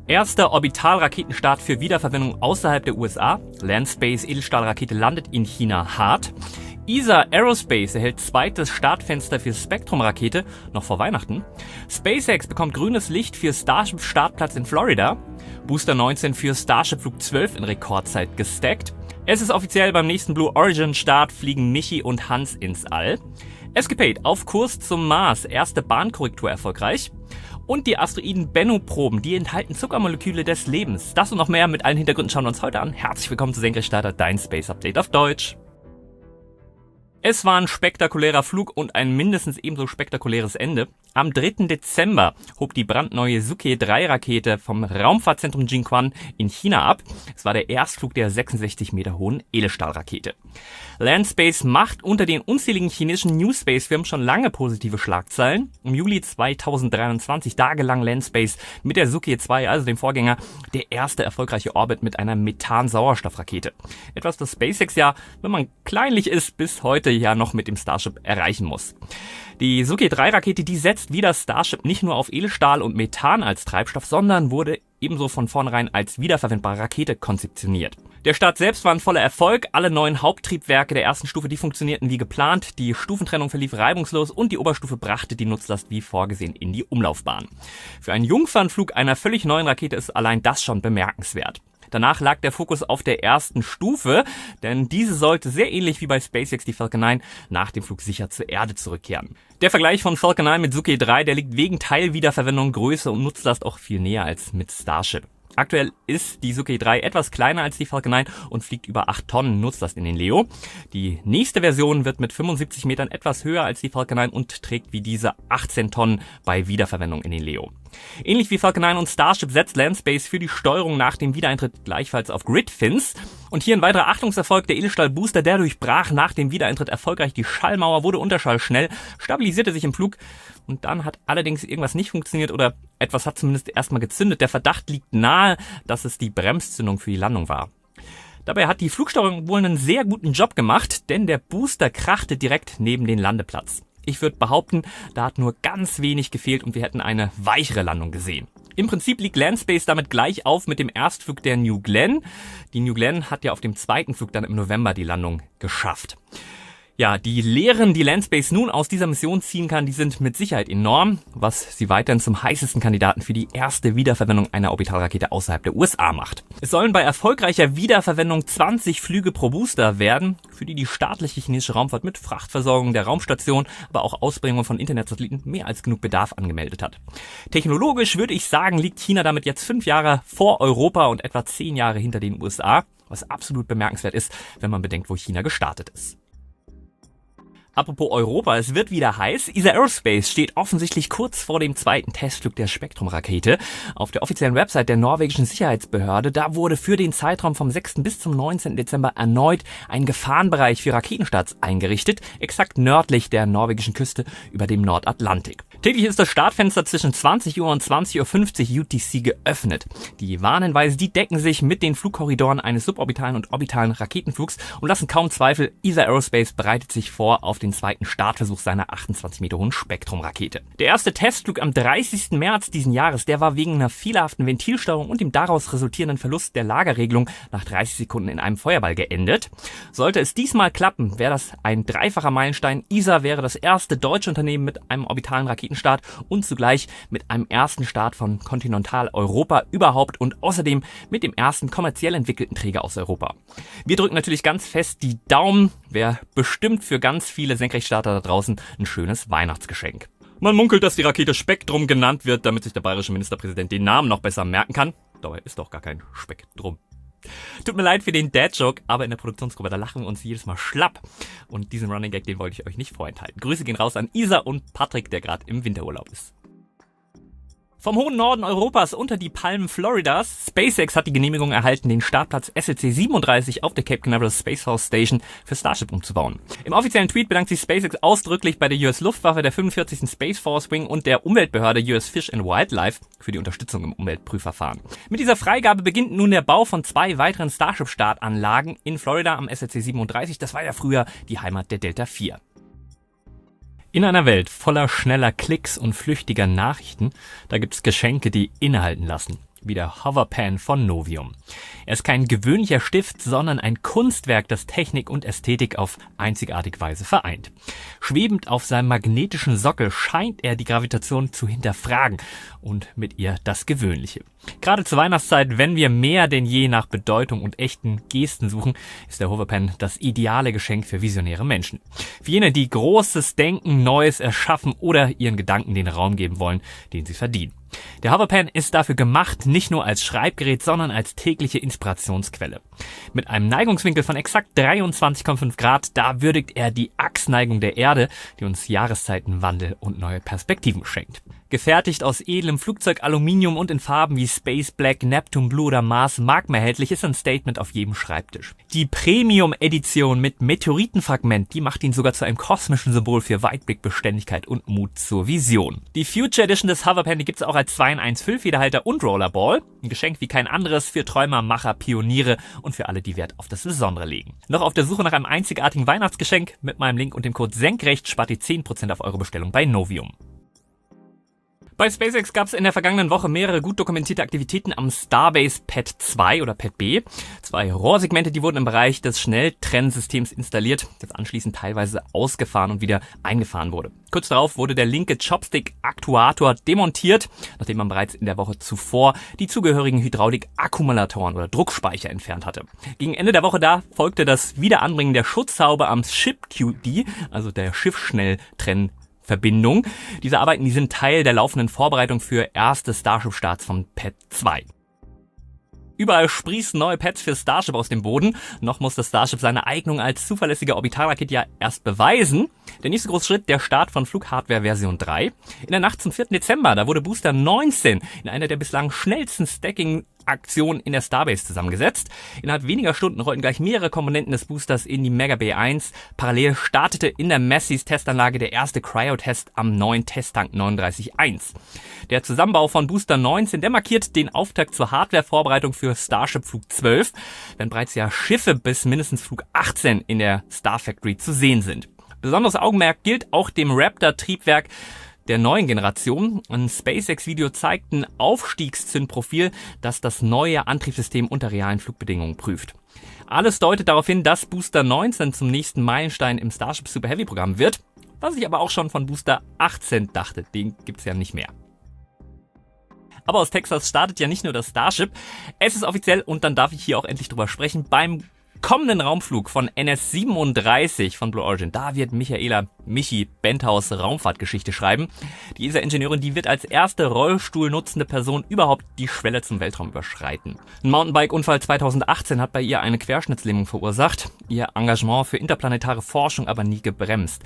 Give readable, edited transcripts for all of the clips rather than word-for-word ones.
Erster Orbitalraketenstart für Wiederverwendung außerhalb der USA. Landspace-Edelstahlrakete landet in China hart. ESA Aerospace erhält zweites Startfenster für Spectrum-Rakete, noch vor Weihnachten. SpaceX bekommt grünes Licht für Starship-Startplatz in Florida. Booster 19 für Starship Flug 12 in Rekordzeit gestackt. Es ist offiziell, beim nächsten Blue Origin Start fliegen Michi und Hans ins All. Escapade auf Kurs zum Mars, erste Bahnkorrektur erfolgreich. Und die Asteroiden Bennu-Proben, die enthalten Zuckermoleküle des Lebens. Das und noch mehr mit allen Hintergründen schauen wir uns heute an. Herzlich willkommen zu Senkrechtstarter, dein Space Update auf Deutsch. Es war ein spektakulärer Flug und ein mindestens ebenso spektakuläres Ende. Am 3. Dezember hob die brandneue Sukhoi-3-Rakete vom Raumfahrtzentrum Jiuquan in China ab. Es war der Erstflug der 66 Meter hohen Edelstahlrakete. Landspace macht unter den unzähligen chinesischen New Space-Firmen schon lange positive Schlagzeilen. Im Juli 2023, da gelang Landspace mit der Sukhoi 2, also dem Vorgänger, der erste erfolgreiche Orbit mit einer Methan-Sauerstoffrakete. Etwas, das SpaceX ja, wenn man kleinlich ist, bis heute ja noch mit dem Starship erreichen muss. Die Sukhoi 3-Rakete, die setzt wie das Starship nicht nur auf Edelstahl und Methan als Treibstoff, sondern wurde ebenso von vornherein als wiederverwendbare Rakete konzeptioniert. Der Start selbst war ein voller Erfolg. Alle 9 Haupttriebwerke der ersten Stufe, die funktionierten wie geplant. Die Stufentrennung verlief reibungslos und die Oberstufe brachte die Nutzlast wie vorgesehen in die Umlaufbahn. Für einen Jungfernflug einer völlig neuen Rakete ist allein das schon bemerkenswert. Danach lag der Fokus auf der ersten Stufe, denn diese sollte sehr ähnlich wie bei SpaceX die Falcon 9 nach dem Flug sicher zur Erde zurückkehren. Der Vergleich von Falcon 9 mit Sukhoi 3, der liegt wegen Teilwiederverwendung, Größe und Nutzlast auch viel näher als mit Starship. Aktuell ist die Sukhoi 3 etwas kleiner als die Falcon 9 und fliegt über 8 Tonnen Nutzlast in den LEO. Die nächste Version wird mit 75 Metern etwas höher als die Falcon 9 und trägt wie diese 18 Tonnen bei Wiederverwendung in den LEO. Ähnlich wie Falcon 9 und Starship setzt Landspace für die Steuerung nach dem Wiedereintritt gleichfalls auf Grid-Fins. Und hier ein weiterer Achtungserfolg, der Edelstahl-Booster, der durchbrach nach dem Wiedereintritt erfolgreich die Schallmauer, wurde unterschallschnell, stabilisierte sich im Flug und dann hat allerdings irgendwas nicht funktioniert oder etwas hat zumindest erstmal gezündet. Der Verdacht liegt nahe, dass es die Bremszündung für die Landung war. Dabei hat die Flugsteuerung wohl einen sehr guten Job gemacht, denn der Booster krachte direkt neben den Landeplatz. Ich würde behaupten, da hat nur ganz wenig gefehlt und wir hätten eine weichere Landung gesehen. Im Prinzip liegt Landspace damit gleich auf mit dem Erstflug der New Glenn. Die New Glenn hat ja auf dem zweiten Flug dann im November die Landung geschafft. Ja, die Lehren, die Landspace nun aus dieser Mission ziehen kann, die sind mit Sicherheit enorm, was sie weiterhin zum heißesten Kandidaten für die erste Wiederverwendung einer Orbitalrakete außerhalb der USA macht. Es sollen bei erfolgreicher Wiederverwendung 20 Flüge pro Booster werden, für die die staatliche chinesische Raumfahrt mit Frachtversorgung der Raumstation, aber auch Ausbringung von Internetsatelliten mehr als genug Bedarf angemeldet hat. Technologisch würde ich sagen, liegt China damit jetzt 5 Jahre vor Europa und etwa 10 Jahre hinter den USA, was absolut bemerkenswert ist, wenn man bedenkt, wo China gestartet ist. Apropos Europa, es wird wieder heiß. ESA Aerospace steht offensichtlich kurz vor dem zweiten Testflug der Spectrum-Rakete. Auf der offiziellen Website der norwegischen Sicherheitsbehörde, da wurde für den Zeitraum vom 6. bis zum 19. Dezember erneut ein Gefahrenbereich für Raketenstarts eingerichtet, exakt nördlich der norwegischen Küste über dem Nordatlantik. Täglich ist das Startfenster zwischen 20 Uhr und 20.50 Uhr UTC geöffnet. Die Warnhinweise, die decken sich mit den Flugkorridoren eines suborbitalen und orbitalen Raketenflugs und lassen kaum Zweifel, ESA Aerospace bereitet sich vor auf den zweiten Startversuch seiner 28 Meter hohen Spektrum-Rakete. Der erste Testflug am 30. März diesen Jahres, der war wegen einer fehlerhaften Ventilsteuerung und dem daraus resultierenden Verlust der Lagerregelung nach 30 Sekunden in einem Feuerball geendet. Sollte es diesmal klappen, wäre das ein dreifacher Meilenstein. ESA wäre das erste deutsche Unternehmen mit einem orbitalen Raketenstart und zugleich mit einem ersten Start von Kontinentaleuropa überhaupt und außerdem mit dem ersten kommerziell entwickelten Träger aus Europa. Wir drücken natürlich ganz fest die Daumen, wäre bestimmt für ganz viele Senkrechtstarter da draußen ein schönes Weihnachtsgeschenk. Man munkelt, dass die Rakete Spektrum genannt wird, damit sich der bayerische Ministerpräsident den Namen noch besser merken kann. Dabei ist doch gar kein Spektrum. Tut mir leid für den Dad-Joke, aber in der Produktionsgruppe, da lachen wir uns jedes Mal schlapp. Und diesen Running Gag, den wollte ich euch nicht vorenthalten. Grüße gehen raus an Isa und Patrick, der gerade im Winterurlaub ist. Vom hohen Norden Europas unter die Palmen Floridas. SpaceX hat die Genehmigung erhalten, den Startplatz SLC 37 auf der Cape Canaveral Space Force Station für Starship umzubauen. Im offiziellen Tweet bedankt sich SpaceX ausdrücklich bei der US-Luftwaffe, der 45. Space Force Wing und der Umweltbehörde US Fish and Wildlife für die Unterstützung im Umweltprüfverfahren. Mit dieser Freigabe beginnt nun der Bau von 2 weiteren Starship-Startanlagen in Florida am SLC 37. Das war ja früher die Heimat der Delta IV. In einer Welt voller schneller Klicks und flüchtiger Nachrichten, da gibt's Geschenke, die innehalten lassen. wie der Hoverpan von Novium. Er ist kein gewöhnlicher Stift, sondern ein Kunstwerk, das Technik und Ästhetik auf einzigartige Weise vereint. Schwebend auf seinem magnetischen Sockel scheint er die Gravitation zu hinterfragen und mit ihr das Gewöhnliche. Gerade zur Weihnachtszeit, wenn wir mehr denn je nach Bedeutung und echten Gesten suchen, ist der Hoverpan das ideale Geschenk für visionäre Menschen. Für jene, die Großes denken, Neues erschaffen oder ihren Gedanken den Raum geben wollen, den sie verdienen. Der Hoverpan ist dafür gemacht, nicht nur als Schreibgerät, sondern als tägliche Inspirationsquelle. Mit einem Neigungswinkel von exakt 23,5 Grad, da würdigt er die Achsneigung der Erde, die uns Jahreszeitenwandel und neue Perspektiven schenkt. Gefertigt aus edlem Flugzeugaluminium und in Farben wie Space Black, Neptune Blue oder Mars Magma erhältlich, ist ein Statement auf jedem Schreibtisch. Die Premium-Edition mit Meteoritenfragment, die macht ihn sogar zu einem kosmischen Symbol für Weitblick, Beständigkeit und Mut zur Vision. Die Future Edition des Hoverpan, die gibt's auch als 2 in 1 Füllfederhalter und Rollerball. Ein Geschenk wie kein anderes für Träumer, Macher, Pioniere und für alle, die Wert auf das Besondere legen. Noch auf der Suche nach einem einzigartigen Weihnachtsgeschenk? Mit meinem Link und dem Code SENKRECHT spart ihr 10% auf eure Bestellung bei Novium. Bei SpaceX gab es in der vergangenen Woche mehrere gut dokumentierte Aktivitäten am Starbase Pad 2 oder Pad B. 2 Rohrsegmente, die wurden im Bereich des Schnelltrennsystems installiert, das anschließend teilweise ausgefahren und wieder eingefahren wurde. Kurz darauf wurde der linke Chopstick-Aktuator demontiert, nachdem man bereits in der Woche zuvor die zugehörigen Hydraulik-Akkumulatoren oder Druckspeicher entfernt hatte. Gegen Ende der Woche folgte das Wiederanbringen der Schutzhaube am Ship-QD, also der Schiffsschnelltrennverbindung. Diese Arbeiten, die sind Teil der laufenden Vorbereitung für erste Starship-Starts von Pad 2. Überall sprießen neue Pads für Starship aus dem Boden. Noch muss das Starship seine Eignung als zuverlässige Orbitalrakete ja erst beweisen. Der nächste große Schritt, der Start von Flughardware Version 3. In der Nacht zum 4. Dezember, da wurde Booster 19 in einer der bislang schnellsten Stacking-Aktionen in der Starbase zusammengesetzt. Innerhalb weniger Stunden rollten gleich mehrere Komponenten des Boosters in die Mega Bay 1. Parallel startete in der Massey's Testanlage der erste Cryo-Test am neuen Testtank 39.1. Der Zusammenbau von Booster 19, der markiert den Auftakt zur Hardware-Vorbereitung für Starship Flug 12, wenn bereits ja Schiffe bis mindestens Flug 18 in der Star Factory zu sehen sind. Besonderes Augenmerk gilt auch dem Raptor-Triebwerk der neuen Generation. Ein SpaceX-Video zeigt ein Aufstiegszündprofil, das das neue Antriebssystem unter realen Flugbedingungen prüft. Alles deutet darauf hin, dass Booster 19 zum nächsten Meilenstein im Starship Super Heavy-Programm wird, was ich aber auch schon von Booster 18 dachte, den gibt's ja nicht mehr. Aber aus Texas startet ja nicht nur das Starship, es ist offiziell und dann darf ich hier auch endlich drüber sprechen, beim kommenden Raumflug von NS-37 von Blue Origin, da wird Michi Benthaus Raumfahrtgeschichte schreiben. Die ESA-Ingenieurin, die wird als erste rollstuhlnutzende Person überhaupt die Schwelle zum Weltraum überschreiten. Ein Mountainbike-Unfall 2018 hat bei ihr eine Querschnittslähmung verursacht, ihr Engagement für interplanetare Forschung aber nie gebremst.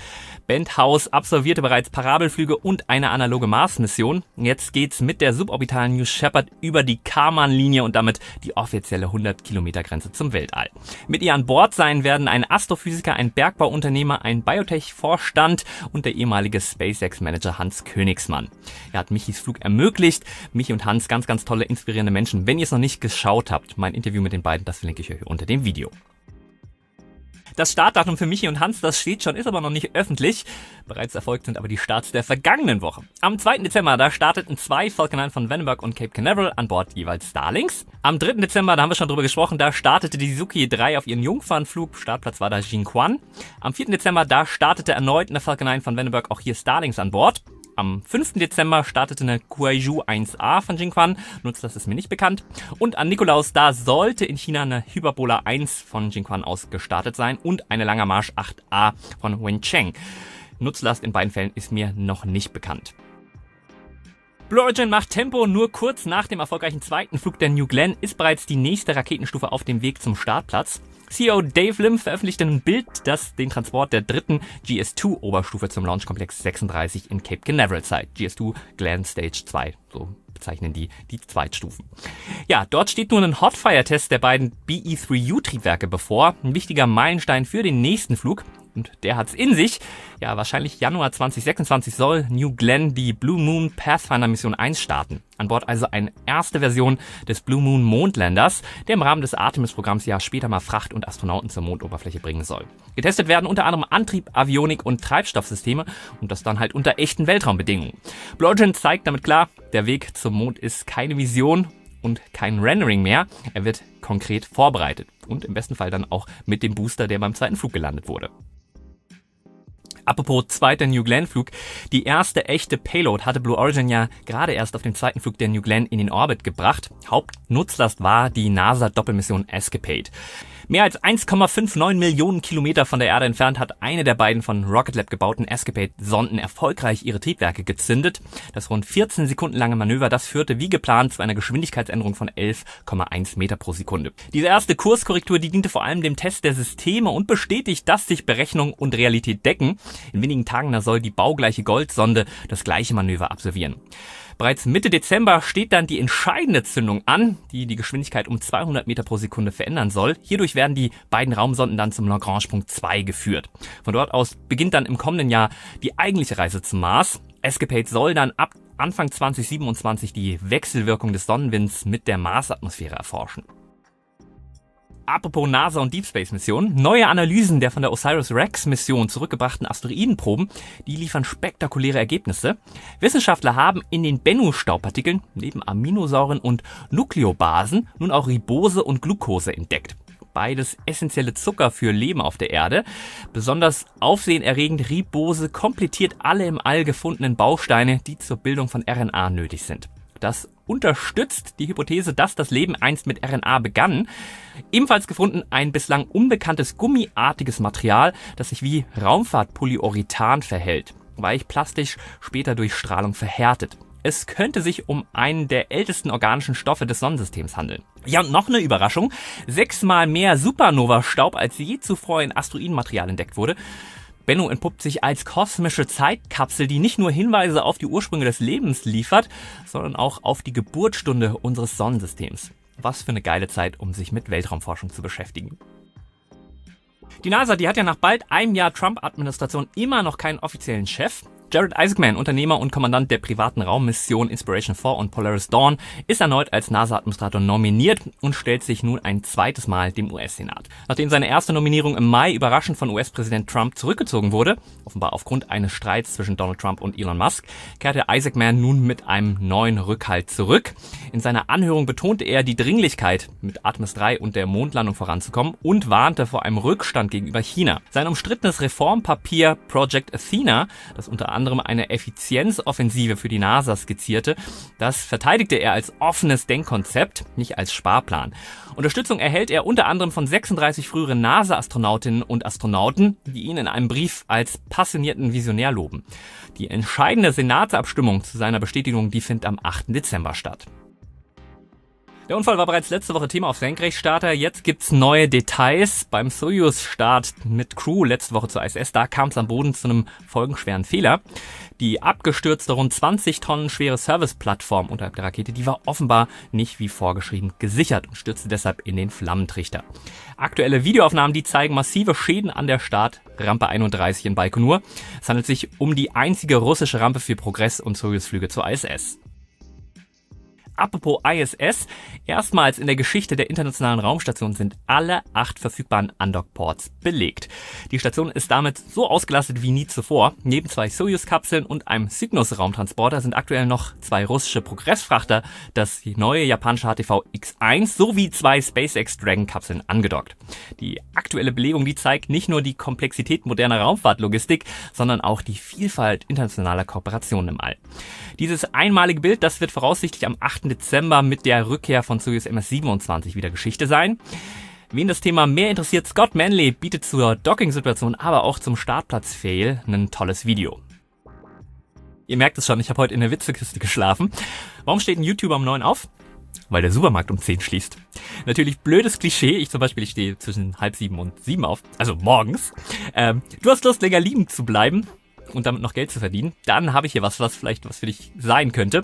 Benthaus absolvierte bereits Parabelflüge und eine analoge Mars-Mission. Jetzt geht's mit der suborbitalen New Shepard über die Kármán-Linie und damit die offizielle 100-Kilometer-Grenze zum Weltall. Mit ihr an Bord sein werden ein Astrophysiker, ein Bergbauunternehmer, ein Biotech-Vorstand und der ehemalige SpaceX-Manager Hans Königsmann. Er hat Michis Flug ermöglicht. Michi und Hans, ganz, ganz tolle, inspirierende Menschen. Wenn ihr es noch nicht geschaut habt, mein Interview mit den beiden, das verlinke ich euch unter dem Video. Das Startdatum für Michi und Hans, das steht schon, ist aber noch nicht öffentlich. Bereits erfolgt sind aber die Starts der vergangenen Woche. Am 2. Dezember, da starteten 2 Falcon 9 von Vandenberg und Cape Canaveral an Bord jeweils Starlings. Am 3. Dezember, da haben wir schon drüber gesprochen, da startete die Suzuki 3 auf ihren Jungfernflug. Startplatz war da Jinquan. Am 4. Dezember, da startete erneut eine Falcon 9 von Vandenberg auch hier Starlings an Bord. Am 5. Dezember startete eine Kuaizhou 1A von Jinquan, Nutzlast ist mir nicht bekannt. Und an Nikolaus, da sollte in China eine Hyperbola 1 von Jinquan aus gestartet sein und eine Langer Marsch 8A von Wencheng. Nutzlast in beiden Fällen ist mir noch nicht bekannt. Blue Origin macht Tempo. Nur kurz nach dem erfolgreichen zweiten Flug der New Glenn ist bereits die nächste Raketenstufe auf dem Weg zum Startplatz. CEO Dave Lim veröffentlichte ein Bild, das den Transport der dritten GS2-Oberstufe zum Launchkomplex 36 in Cape Canaveral zeigt. GS2 Glenn Stage 2, so bezeichnen die Zweitstufen. Ja, dort steht nun ein Hotfire-Test der beiden BE-3U-Triebwerke bevor. Ein wichtiger Meilenstein für den nächsten Flug. Und der hat's in sich. Ja, wahrscheinlich Januar 2026 soll New Glenn die Blue Moon Pathfinder Mission 1 starten. An Bord also eine erste Version des Blue Moon Mondlanders, der im Rahmen des Artemis-Programms ja später mal Fracht und Astronauten zur Mondoberfläche bringen soll. Getestet werden unter anderem Antrieb, Avionik und Treibstoffsysteme und das dann halt unter echten Weltraumbedingungen. Blue Origin zeigt damit klar, der Weg zum Mond ist keine Vision und kein Rendering mehr. Er wird konkret vorbereitet und im besten Fall dann auch mit dem Booster, der beim zweiten Flug gelandet wurde. Apropos zweiter New Glenn-Flug. Die erste echte Payload hatte Blue Origin ja gerade erst auf dem zweiten Flug der New Glenn in den Orbit gebracht. Hauptnutzlast war die NASA-Doppelmission Escapade. Mehr als 1,59 Millionen Kilometer von der Erde entfernt hat eine der beiden von Rocket Lab gebauten Escapade-Sonden erfolgreich ihre Triebwerke gezündet. Das rund 14 Sekunden lange Manöver, das führte wie geplant zu einer Geschwindigkeitsänderung von 11,1 Meter pro Sekunde. Diese erste Kurskorrektur, die diente vor allem dem Test der Systeme und bestätigt, dass sich Berechnung und Realität decken. In wenigen Tagen soll die baugleiche Goldsonde das gleiche Manöver absolvieren. Bereits Mitte Dezember steht dann die entscheidende Zündung an, die die Geschwindigkeit um 200 Meter pro Sekunde verändern soll. Hierdurch werden die beiden Raumsonden dann zum Lagrange-Punkt 2 geführt. Von dort aus beginnt dann im kommenden Jahr die eigentliche Reise zum Mars. Escapade soll dann ab Anfang 2027 die Wechselwirkung des Sonnenwinds mit der Marsatmosphäre erforschen. Apropos NASA und Deep Space Missionen, neue Analysen der von der OSIRIS-REx-Mission zurückgebrachten Asteroidenproben, die liefern spektakuläre Ergebnisse. Wissenschaftler haben in den Bennu-Staubpartikeln neben Aminosäuren und Nukleobasen nun auch Ribose und Glucose entdeckt. Beides essentielle Zucker für Leben auf der Erde. Besonders aufsehenerregend, Ribose komplettiert alle im All gefundenen Bausteine, die zur Bildung von RNA nötig sind. Das unterstützt die Hypothese, dass das Leben einst mit RNA begann. Ebenfalls gefunden ein bislang unbekanntes gummiartiges Material, das sich wie Raumfahrtpolyurethan verhält, weich plastisch, später durch Strahlung verhärtet. Es könnte sich um einen der ältesten organischen Stoffe des Sonnensystems handeln. Ja, und noch eine Überraschung. 6-mal mehr Supernova-Staub als je zuvor in Asteroidenmaterial entdeckt wurde. Bennu entpuppt sich als kosmische Zeitkapsel, die nicht nur Hinweise auf die Ursprünge des Lebens liefert, sondern auch auf die Geburtsstunde unseres Sonnensystems. Was für eine geile Zeit, um sich mit Weltraumforschung zu beschäftigen. Die NASA, die hat ja nach bald einem Jahr Trump-Administration immer noch keinen offiziellen Chef. Jared Isaacman, Unternehmer und Kommandant der privaten Raummission Inspiration 4 und Polaris Dawn, ist erneut als NASA-Administrator nominiert und stellt sich nun ein zweites Mal dem US-Senat. Nachdem seine erste Nominierung im Mai überraschend von US-Präsident Trump zurückgezogen wurde, offenbar aufgrund eines Streits zwischen Donald Trump und Elon Musk, kehrte Isaacman nun mit einem neuen Rückhalt zurück. In seiner Anhörung betonte er die Dringlichkeit, mit Artemis 3 und der Mondlandung voranzukommen und warnte vor einem Rückstand gegenüber China. Sein umstrittenes Reformpapier Project Athena, das unter anderem eine Effizienzoffensive für die NASA skizzierte, das verteidigte er als offenes Denkkonzept, nicht als Sparplan. Unterstützung erhält er unter anderem von 36 früheren NASA-Astronautinnen und Astronauten, die ihn in einem Brief als passionierten Visionär loben. Die entscheidende Senatsabstimmung zu seiner Bestätigung, die findet am 8. Dezember statt. Der Unfall war bereits letzte Woche Thema auf Senkrechtstarter. Jetzt gibt's neue Details. Beim Soyuz-Start mit Crew letzte Woche zur ISS, da kam es am Boden zu einem folgenschweren Fehler. Die abgestürzte, rund 20 Tonnen schwere Serviceplattform unterhalb der Rakete, die war offenbar nicht wie vorgeschrieben gesichert und stürzte deshalb in den Flammentrichter. Aktuelle Videoaufnahmen, die zeigen massive Schäden an der Startrampe 31 in Baikonur. Es handelt sich um die einzige russische Rampe für Progress- und Soyuz-Flüge zur ISS. Apropos ISS, erstmals in der Geschichte der Internationalen Raumstation sind alle 8 verfügbaren Undock-Ports belegt. Die Station ist damit so ausgelastet wie nie zuvor. Neben 2 Soyuz-Kapseln und einem Cygnus-Raumtransporter sind aktuell noch 2 russische Progress-Frachter, das neue japanische HTV X1 sowie 2 SpaceX Dragon-Kapseln angedockt. Die aktuelle Belegung, die zeigt nicht nur die Komplexität moderner Raumfahrtlogistik, sondern auch die Vielfalt internationaler Kooperationen im All. Dieses einmalige Bild, das wird voraussichtlich am 8. Dezember mit der Rückkehr von Soyuz MS-27 wieder Geschichte sein. Wen das Thema mehr interessiert, Scott Manley bietet zur Docking-Situation, aber auch zum Startplatz-Fail ein tolles Video. Ihr merkt es schon, ich habe heute in der Witzekiste geschlafen. Warum steht ein YouTuber um 9 auf? Weil der Supermarkt um 10 schließt. Natürlich blödes Klischee. Ich zum Beispiel, ich stehe zwischen 6:30 und 7 auf, also morgens. Du hast Lust, länger liegen zu bleiben und damit noch Geld zu verdienen, dann habe ich hier was vielleicht was für dich sein könnte.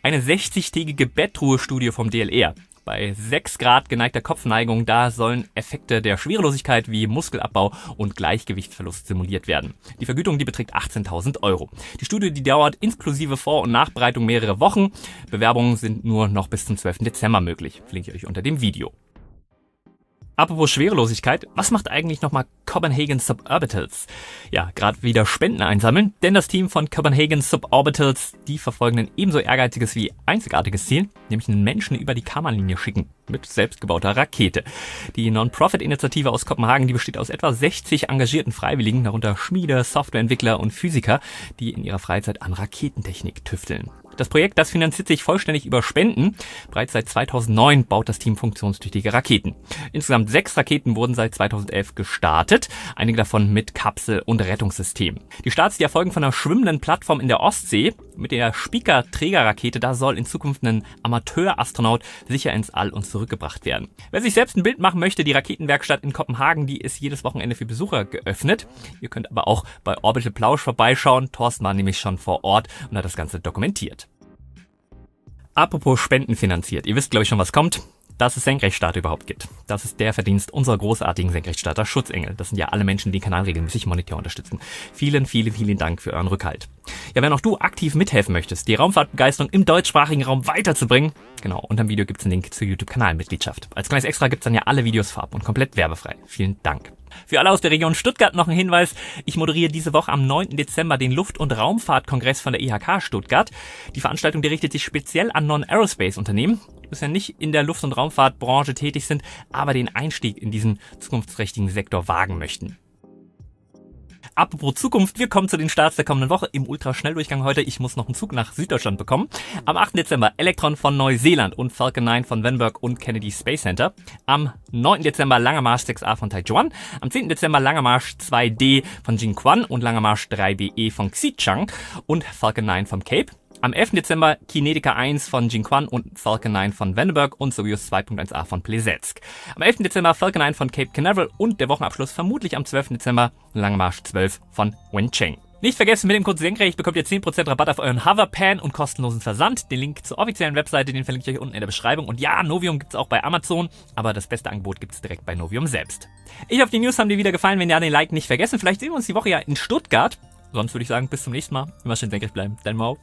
Eine 60-tägige Bettruhestudie vom DLR. Bei 6 Grad geneigter Kopfneigung, da sollen Effekte der Schwerelosigkeit wie Muskelabbau und Gleichgewichtsverlust simuliert werden. Die Vergütung, die beträgt 18.000 €. Die Studie, die dauert inklusive Vor- und Nachbereitung mehrere Wochen. Bewerbungen sind nur noch bis zum 12. Dezember möglich. Verlinke ich euch unter dem Video. Apropos Schwerelosigkeit, was macht eigentlich nochmal Copenhagen Suborbitals? Ja, gerade wieder Spenden einsammeln, denn das Team von Copenhagen Suborbitals, die verfolgen ein ebenso ehrgeiziges wie einzigartiges Ziel, nämlich einen Menschen über die Kármán-Linie schicken, mit selbstgebauter Rakete. Die Non-Profit-Initiative aus Kopenhagen, die besteht aus etwa 60 engagierten Freiwilligen, darunter Schmiede, Softwareentwickler und Physiker, die in ihrer Freizeit an Raketentechnik tüfteln. Das Projekt, das finanziert sich vollständig über Spenden. Bereits seit 2009 baut das Team funktionstüchtige Raketen. Insgesamt 6 Raketen wurden seit 2011 gestartet, einige davon mit Kapsel- und Rettungssystem. Die Starts, die erfolgen von einer schwimmenden Plattform in der Ostsee. Mit der Spica-Trägerrakete, da soll in Zukunft ein Amateurastronaut sicher ins All und zurückgebracht werden. Wer sich selbst ein Bild machen möchte, die Raketenwerkstatt in Kopenhagen, die ist jedes Wochenende für Besucher geöffnet. Ihr könnt aber auch bei Orbital Plausch vorbeischauen. Thorsten war nämlich schon vor Ort und hat das Ganze dokumentiert. Apropos Spenden finanziert. Ihr wisst, glaube ich, schon, was kommt. Dass es Senkrechtstarter überhaupt gibt. Das ist der Verdienst unserer großartigen Senkrechtstarter Schutzengel. Das sind ja alle Menschen, die den Kanal regelmäßig monetär unterstützen. Vielen, vielen, vielen Dank für euren Rückhalt. Ja, wenn auch du aktiv mithelfen möchtest, die Raumfahrtbegeisterung im deutschsprachigen Raum weiterzubringen, genau, unterm Video gibt's einen Link zur YouTube-Kanalmitgliedschaft. Als kleines Extra gibt's dann ja alle Videos vorab und komplett werbefrei. Vielen Dank. Für alle aus der Region Stuttgart noch ein Hinweis. Ich moderiere diese Woche am 9. Dezember den Luft- und Raumfahrtkongress von der IHK Stuttgart. Die Veranstaltung, die richtet sich speziell an Non-Aerospace-Unternehmen, die bisher nicht in der Luft- und Raumfahrtbranche tätig sind, aber den Einstieg in diesen zukunftsträchtigen Sektor wagen möchten. Apropos Zukunft, wir kommen zu den Starts der kommenden Woche im Ultraschnelldurchgang heute. Ich muss noch einen Zug nach Süddeutschland bekommen. Am 8. Dezember Electron von Neuseeland und Falcon 9 von Vandenberg und Kennedy Space Center. Am 9. Dezember Langer Marsch 6A von Taijuan. Am 10. Dezember Langer Marsch 2D von Jinquan und Langer Marsch 3BE von Xichang und Falcon 9 vom Cape. Am 11. Dezember Kinetica 1 von Jinquan und Falcon 9 von Vandenberg und Soyuz 2.1A von Plesetsk. Am 11. Dezember Falcon 9 von Cape Canaveral und der Wochenabschluss vermutlich am 12. Dezember Langer Marsch 12 von Wencheng. Nicht vergessen, mit dem Code Senkrecht bekommt ihr 10% Rabatt auf euren Hoverpan und kostenlosen Versand. Den Link zur offiziellen Webseite, den verlinke ich euch unten in der Beschreibung. Und ja, Novium gibt's auch bei Amazon, aber das beste Angebot gibt's direkt bei Novium selbst. Ich hoffe, die News haben dir wieder gefallen. Wenn ja, den Like nicht vergessen. Vielleicht sehen wir uns die Woche ja in Stuttgart. Sonst würde ich sagen, bis zum nächsten Mal. Immer schön senkrecht bleiben. Dein Mau.